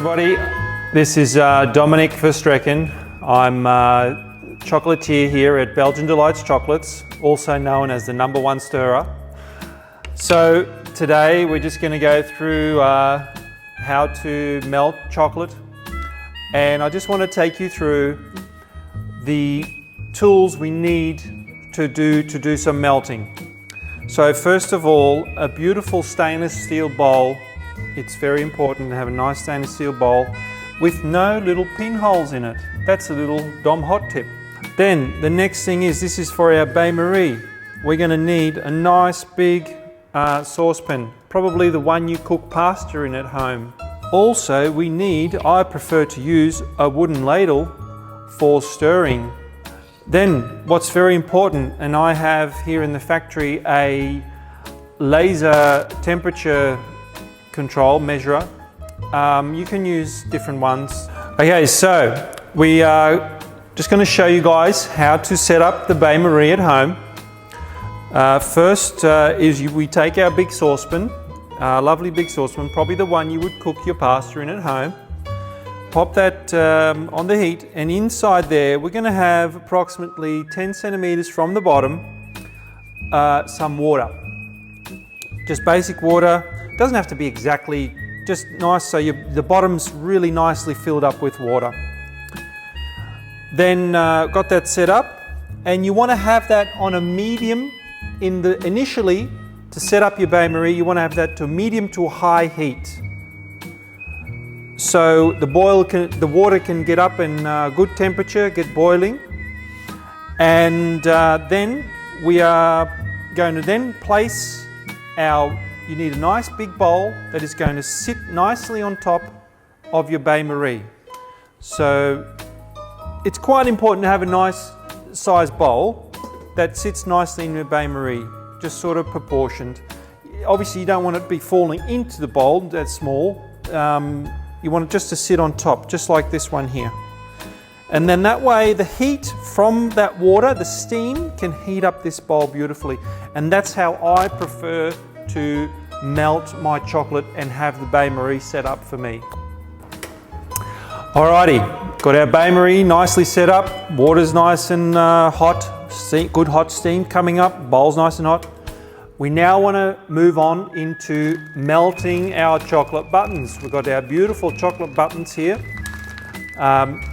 everybody, this is Dominic Verstrekken. I'm chocolatier here at Belgian Delights Chocolates, also known as the #1 stirrer. So today we're just going to go through how to melt chocolate, and I just want to take you through the tools we need to do some melting. So first of all, a beautiful stainless steel bowl. It's very important to have a nice stainless steel bowl with no little pinholes in it. That's a little Dom hot tip. Then the next thing is, this is for our bain-marie. We're going to need a nice big saucepan, probably the one you cook pasta in at home. Also we need, I prefer to use a wooden ladle for stirring. Then what's very important, and I have here in the factory a laser temperature control measurer. You can use different ones. Okay, so we are just going to show you guys how to set up the bain-marie at home. First we take our big saucepan, lovely big saucepan, probably the one you would cook your pasta in at home. Pop that on the heat, and inside there we're going to have approximately 10 centimeters from the bottom some water. Just basic water. Doesn't have to be exactly, just nice so the bottom's really nicely filled up with water. Then got that set up, and you want to have that on a medium initially to set up your bain-marie. You want to have that to medium to high heat, so the water can get up in good temperature, get boiling, and then we are going to then place you need a nice big bowl that is going to sit nicely on top of your bain-marie. So it's quite important to have a nice sized bowl that sits nicely in your bain-marie, just sort of proportioned. Obviously you don't want it to be falling into the bowl, that's small. You want it just to sit on top, just like this one here. And then that way the heat from that water, the steam, can heat up this bowl beautifully. And that's how I prefer to melt my chocolate and have the bain-marie set up for me. Alrighty, got our bain-marie nicely set up. Water's nice and hot, good hot steam coming up, bowl's nice and hot. We now want to move on into melting our chocolate buttons. We've got our beautiful chocolate buttons here.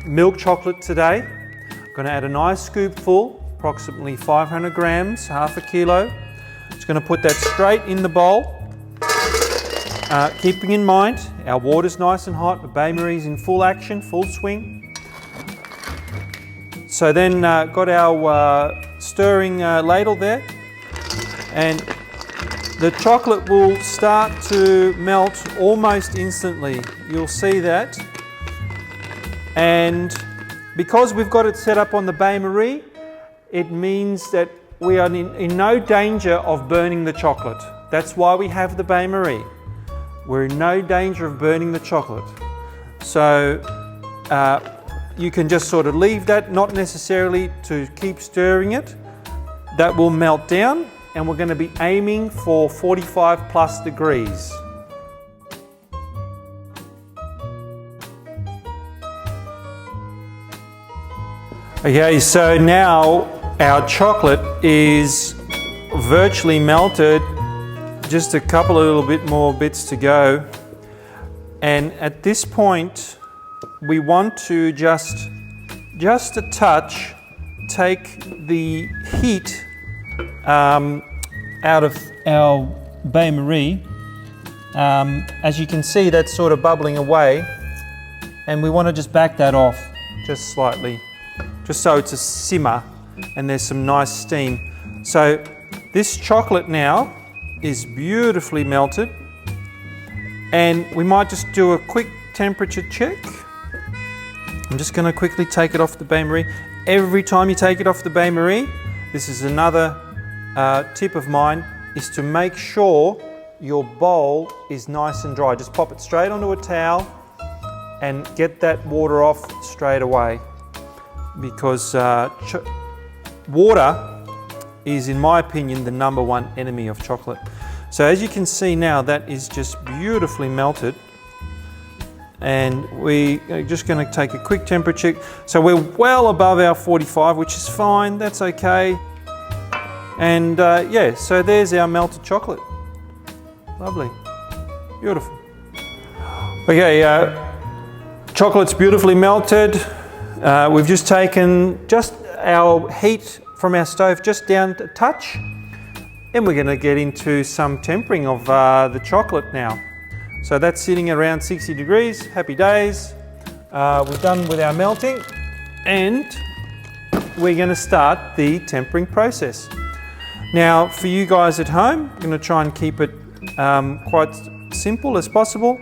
Milk chocolate today. I'm going to add a nice scoop full, approximately 500 grams, half a kilo. Just going to put that straight in the bowl. Keeping in mind, our water's nice and hot, the bain-marie's in full action, full swing. So then got our stirring ladle there, and the chocolate will start to melt almost instantly. You'll see that. And because we've got it set up on the bain-marie, it means that we are in no danger of burning the chocolate. That's why we have the bain-marie. We're in no danger of burning the chocolate. So you can just sort of leave that, not necessarily to keep stirring it. That will melt down, and we're going to be aiming for 45+ degrees. Okay, so now our chocolate is virtually melted. Just a couple of little bit more bits to go. And at this point, we want to just a touch take the heat out of our bain-marie. As you can see, that's sort of bubbling away, and we want to just back that off just slightly, just so it's a simmer and there's some nice steam. So this chocolate now is beautifully melted, and we might just do a quick temperature check. I'm just going to quickly take it off the bain-marie. Every time you take it off the bain-marie, this is another tip of mine, is to make sure your bowl is nice and dry. Just pop it straight onto a towel and get that water off straight away, because water is, in my opinion, the #1 enemy of chocolate. So as you can see now, that is just beautifully melted. and we are just going to take a quick temperature check. So we're well above our 45, which is fine, that's okay. And yeah, so there's our melted chocolate. Lovely, beautiful. Okay, chocolate's beautifully melted. We've just taken our heat from our stove just down a touch, and we're going to get into some tempering of the chocolate now. So that's sitting around 60 degrees, happy days. We're done with our melting, and we're going to start the tempering process. Now, for you guys at home, I'm going to try and keep it quite simple as possible.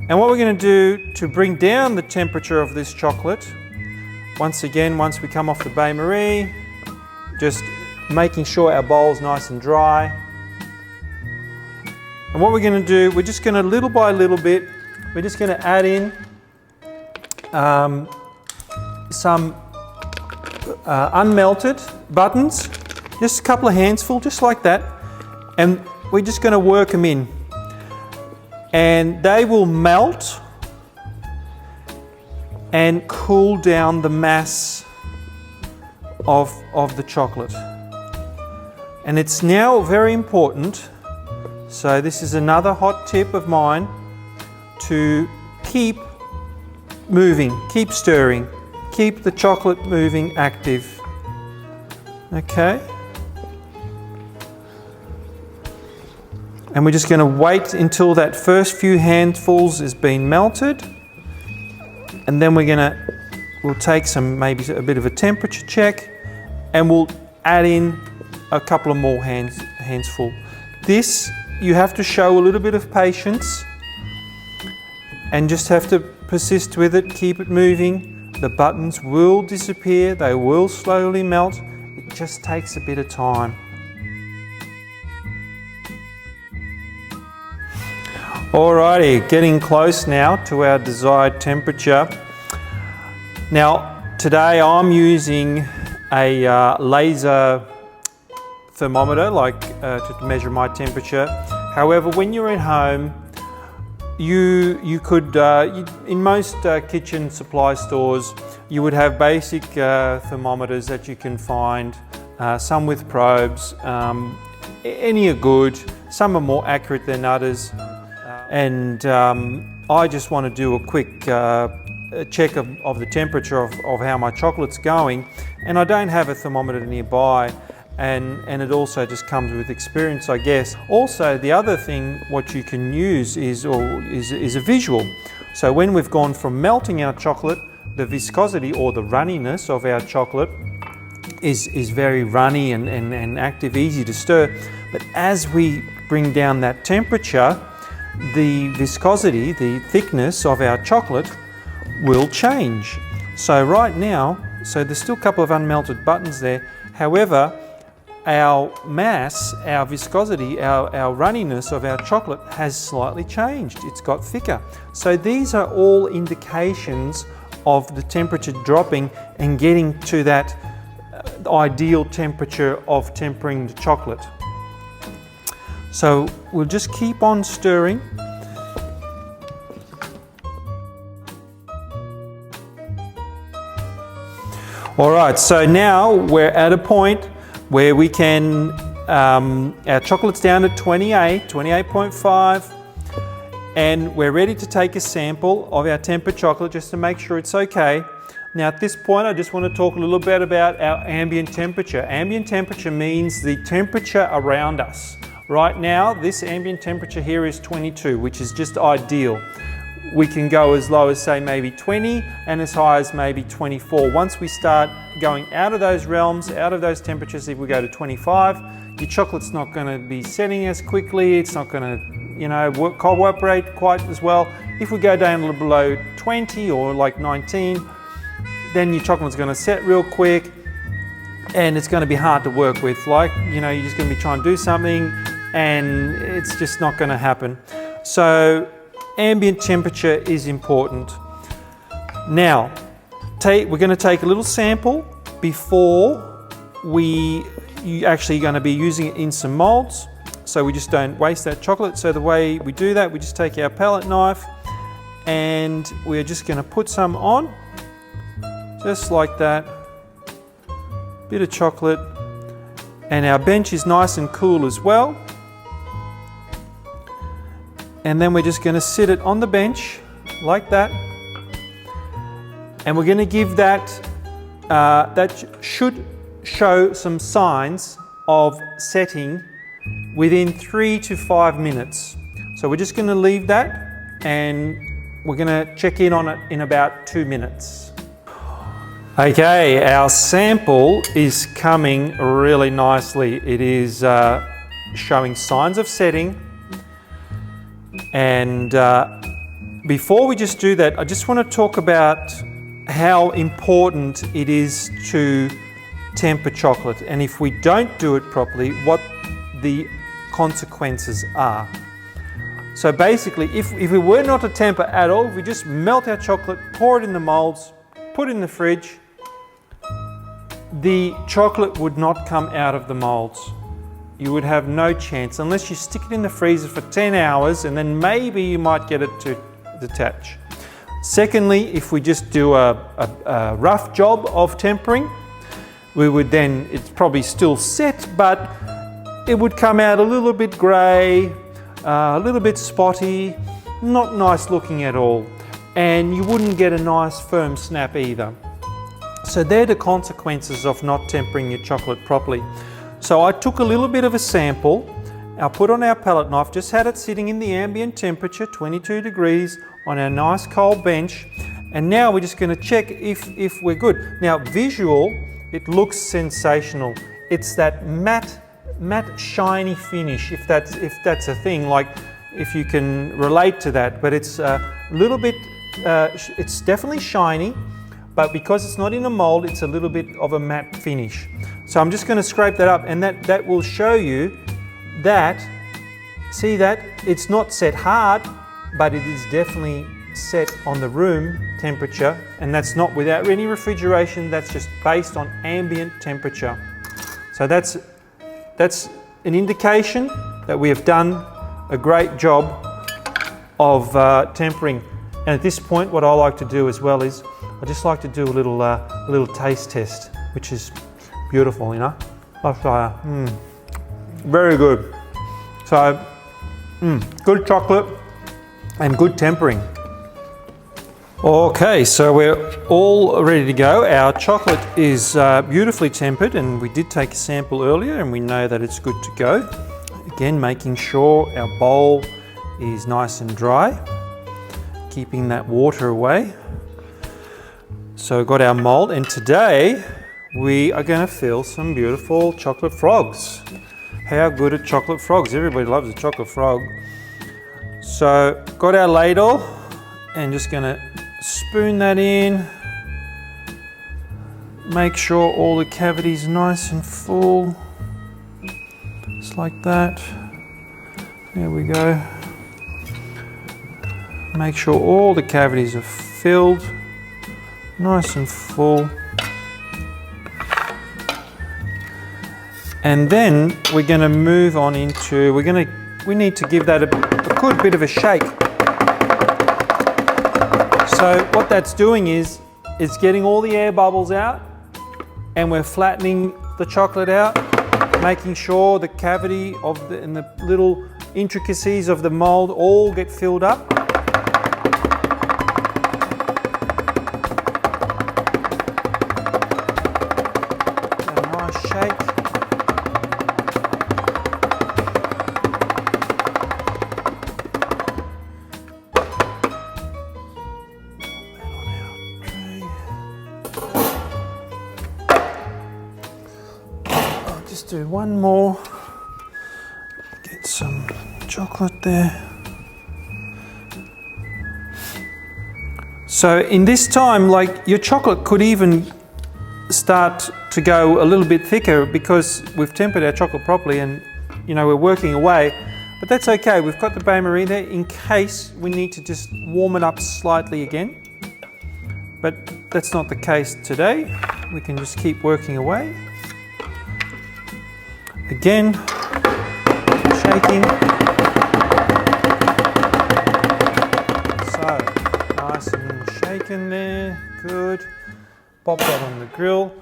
And what we're going to do to bring down the temperature of this chocolate, once again, once we come off the bain-marie, just making sure our bowl's nice and dry. And what we're going to do, we're just going to, little by little bit, we're just going to add in some unmelted buttons, just a couple of handsful, just like that. And we're just going to work them in. And they will melt and cool down the mass of the chocolate. And it's now very important, so this is another hot tip of mine, to keep moving, keep stirring, keep the chocolate moving active. Okay. And we're just going to wait until that first few handfuls has been melted, and then we'll take maybe a bit of a temperature check, and we'll add in a couple of more handsful. This, you have to show a little bit of patience and just have to persist with it, keep it moving. The buttons will disappear, they will slowly melt. It just takes a bit of time. Alrighty, getting close now to our desired temperature. Now, today I'm using a laser thermometer, to measure my temperature. However, when you're at home, you could, in most kitchen supply stores, you would have basic thermometers that you can find, some with probes. Any are good, some are more accurate than others. And I just want to do a quick check of the temperature of how my chocolate's going, and I don't have a thermometer nearby, and it also just comes with experience, I guess. Also, the other thing what you can use is a visual. So when we've gone from melting our chocolate, the viscosity or the runniness of our chocolate is very runny and active, easy to stir. But as we bring down that temperature, the viscosity, the thickness of our chocolate will change. So right now, there's still a couple of unmelted buttons there. However, our mass, our viscosity, our runniness of our chocolate has slightly changed. It's got thicker. So these are all indications of the temperature dropping and getting to that ideal temperature of tempering the chocolate. So we'll just keep on stirring. All right, so now we're at a point where we can, our chocolate's down at 28.5, and we're ready to take a sample of our tempered chocolate just to make sure it's okay. Now at this point, I just want to talk a little bit about our ambient temperature. Ambient temperature means the temperature around us. Right now, this ambient temperature here is 22, which is just ideal. We can go as low as, say, maybe 20 and as high as maybe 24. Once we start going out of those realms, out of those temperatures, if we go to 25, your chocolate's not going to be setting as quickly. It's not going to, cooperate quite as well. If we go down a little below 20 or like 19, then your chocolate's going to set real quick, and it's going to be hard to work with. You're just going to be trying to do something, and it's just not going to happen. So ambient temperature is important. Now, we're going to take a little sample before you're actually going to be using it in some molds, so we just don't waste that chocolate. So the way we do that, we just take our palette knife and we're just going to put some on, just like that. Bit of chocolate, and our bench is nice and cool as well. And then we're just going to sit it on the bench like that, and we're going to give that, that should show some signs of setting within 3 to 5 minutes. So we're just going to leave that, and we're going to check in on it in about 2 minutes. Okay, our sample is coming really nicely. It is showing signs of setting. And before we just do that, I just want to talk about how important it is to temper chocolate, and if we don't do it properly, what the consequences are. So basically, if we were not to temper at all, if we just melt our chocolate, pour it in the molds, put it in the fridge, the chocolate would not come out of the molds. You would have no chance unless you stick it in the freezer for 10 hours, and then maybe you might get it to detach. Secondly, if we just do a rough job of tempering, we would then, it's probably still set, but it would come out a little bit grey, a little bit spotty, not nice looking at all, and you wouldn't get a nice firm snap either. So they're the consequences of not tempering your chocolate properly. So I took a little bit of a sample, I put on our palette knife, just had it sitting in the ambient temperature, 22 degrees, on our nice cold bench, and now we're just going to check if we're good. Now visual, it looks sensational. It's that matte shiny finish, if that's a thing, like if you can relate to that, but it's a little bit, it's definitely shiny, but because it's not in a mold, it's a little bit of a matte finish. So I'm just going to scrape that up, and that will show you that, see that, it's not set hard, but it is definitely set on the room temperature, and that's not without any refrigeration, that's just based on ambient temperature. So that's an indication that we have done a great job of tempering. And at this point, what I like to do as well is I just like to do a little taste test, which is beautiful, you know. Very good. So, good chocolate and good tempering. Okay, so we're all ready to go. Our chocolate is beautifully tempered, and we did take a sample earlier, and we know that it's good to go. Again, making sure our bowl is nice and dry, keeping that water away. So we've got our mold, and today we are going to fill some beautiful chocolate frogs. How good are chocolate frogs? Everybody loves a chocolate frog. So got our ladle, and just going to spoon that in. Make sure all the cavities are nice and full. Just like that. There we go. Make sure all the cavities are filled, nice and full. And then we're going to move on into, we need to give that a good bit of a shake. So what that's doing is it's getting all the air bubbles out, and we're flattening the chocolate out, making sure the cavity of and the little intricacies of the mold all get filled up. A nice shake. Just do one more, get some chocolate there. So in this time, like, your chocolate could even start to go a little bit thicker because we've tempered our chocolate properly, and you know, we're working away, but that's okay. We've got the bainmarie there in case we need to just warm it up slightly again, but that's not the case today. We can just keep working away. Again, shaking. So, bacon there, good. Pop that on the grill.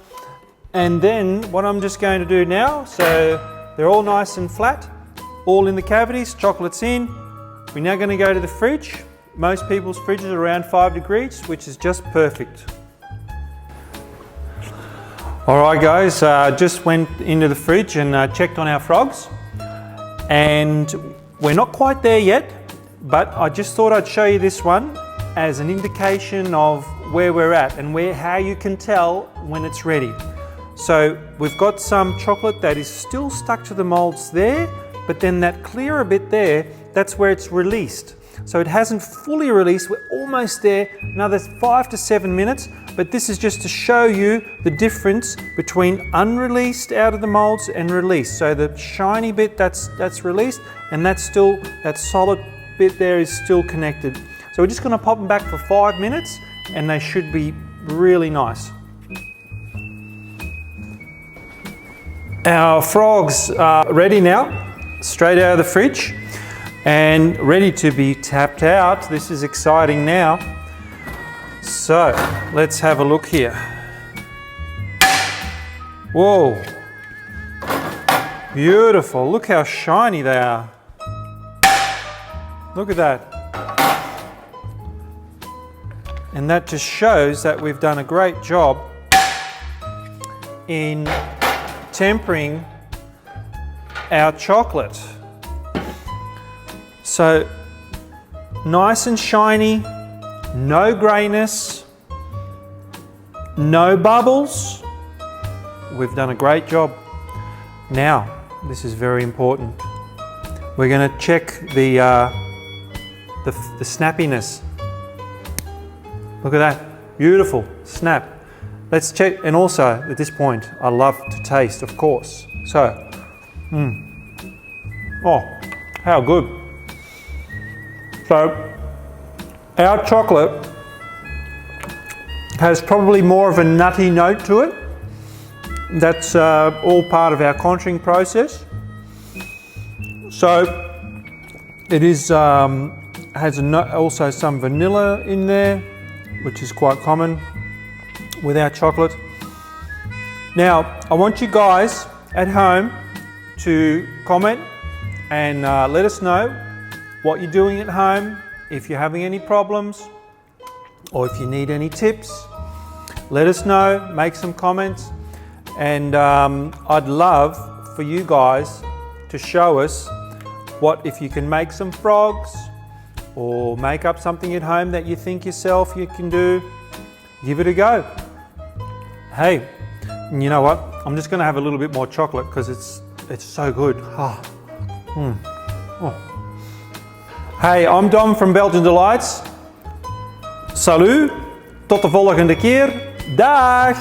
And then what I'm just going to do now, so they're all nice and flat, all in the cavities, chocolate's in. We're now going to go to the fridge. Most people's fridges are around 5 degrees, which is just perfect. All right guys, just went into the fridge and checked on our frogs. And we're not quite there yet, but I just thought I'd show you this one as an indication of where we're at and how you can tell when it's ready. So we've got some chocolate that is still stuck to the molds there, but then that clearer bit there, that's where it's released. So it hasn't fully released, we're almost there, another 5 to 7 minutes, but this is just to show you the difference between unreleased out of the molds and released. So the shiny bit that's released, and that solid bit there is still connected. So we're just going to pop them back for 5 minutes and they should be really nice. Our frogs are ready now, straight out of the fridge and ready to be tapped out. This is exciting now. So let's have a look here. Whoa, beautiful. Look how shiny they are. Look at that. And that just shows that we've done a great job in tempering our chocolate. So nice and shiny, no grayness, no bubbles. We've done a great job. Now, this is very important. We're going to check the snappiness. Look at that, beautiful snap. Let's check, and also at this point, I love to taste, of course. So, oh, how good. So, our chocolate has probably more of a nutty note to it. That's all part of our contouring process. So, it is has also some vanilla in there, which is quite common with our chocolate. Now, I want you guys at home to comment and let us know what you're doing at home, if you're having any problems, or if you need any tips. Let us know, make some comments, and I'd love for you guys to show us if you can make some frogs, or make up something at home that you think yourself you can do. Give it a go. Hey, you know what? I'm just going to have a little bit more chocolate because it's so good. Oh. Hey, I'm Dom from Belgian Delights. Salut, tot de volgende keer. Dag!